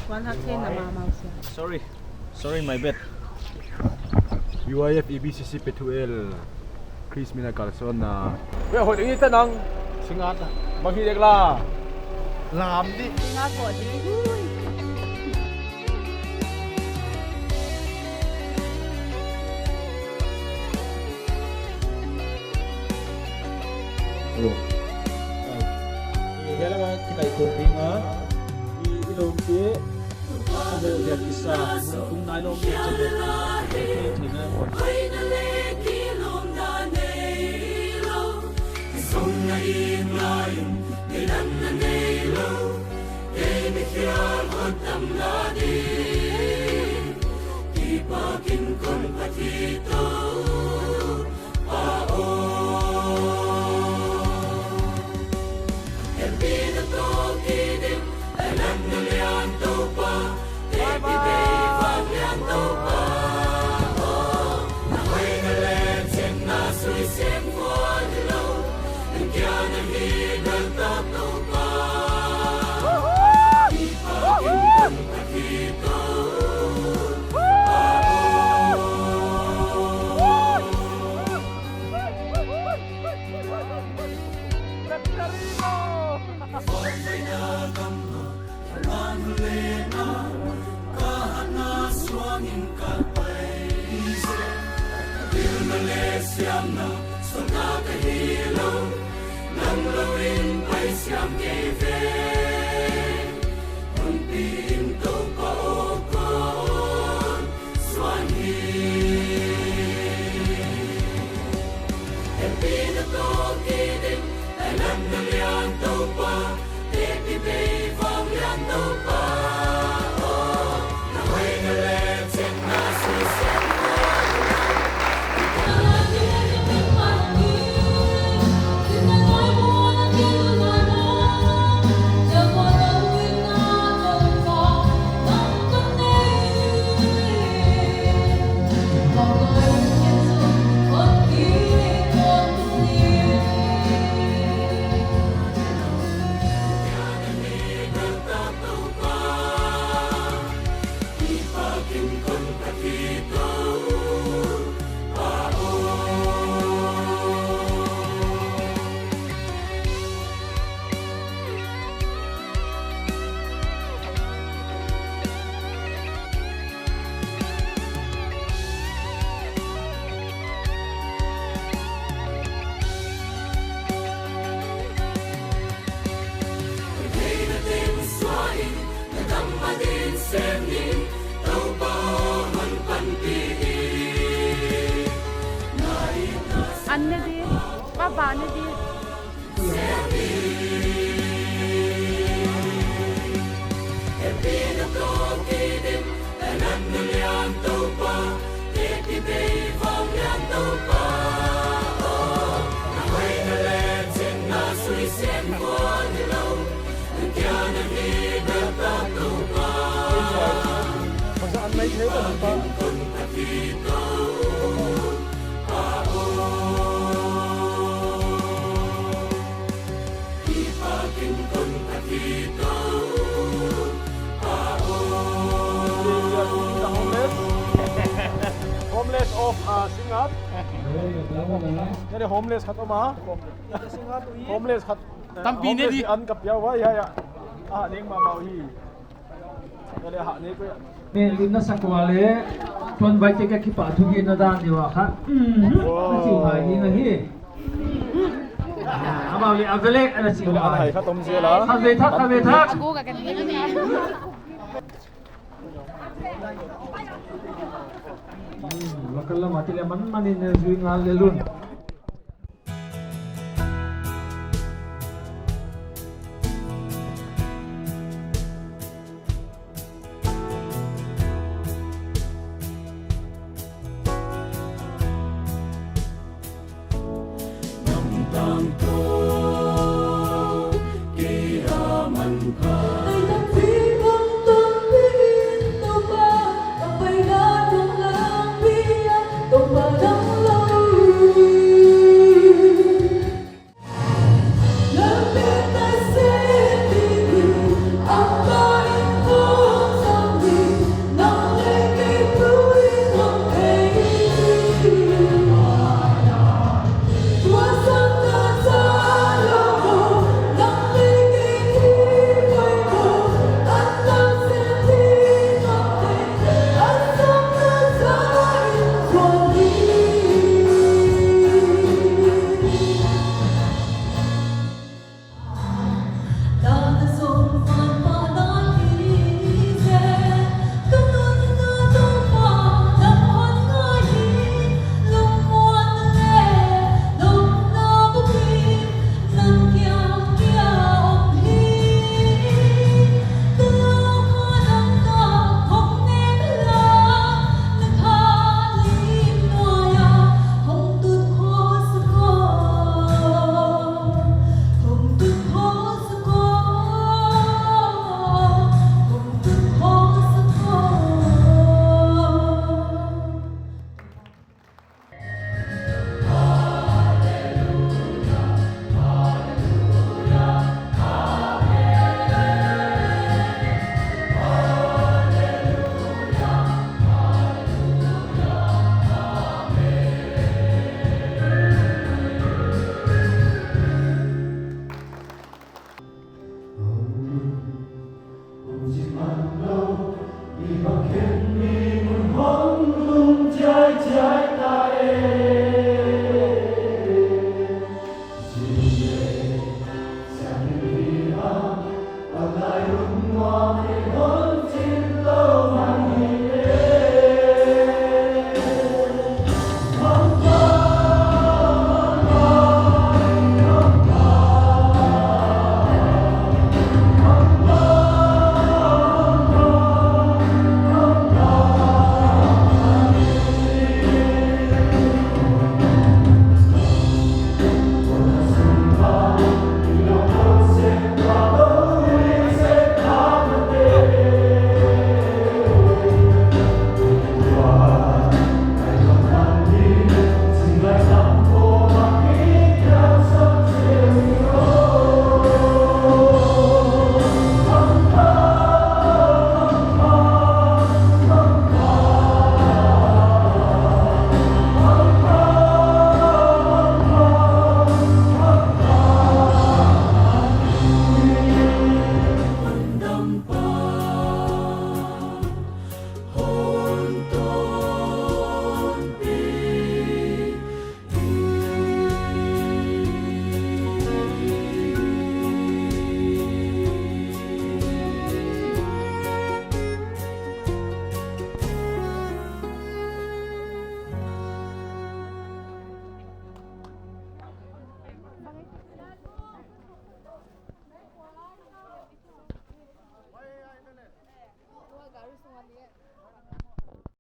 110 namamaw siya. Sorry, my bad. UIF EBCC P2L Chris Mina Carlson na hồi đứng tên nang singat maghilig la làm đi Nga po, di. Kaya lang kita ikutin nga ilong ki ada dia kisah kung nailong ki Anne di, babane di. saan may thế pa homeless of Singat. Jadi homeless kat oma. Homeless kat. Tampine di an kap ya wa ya. Ning ma mau hi. Jadi ni ko. Lina sakwale tuan baik ke kipa thugi na dan diwa kha chi mai ni na hi ama le avele ana chi An hai kha tom sia la. ha ve thak Ako ka kanina niya. wakalla matile man manin zui ngal lelun Hãy subscribe cho kênh Ghiền Mì Gõ để không bỏ lỡ Ibakin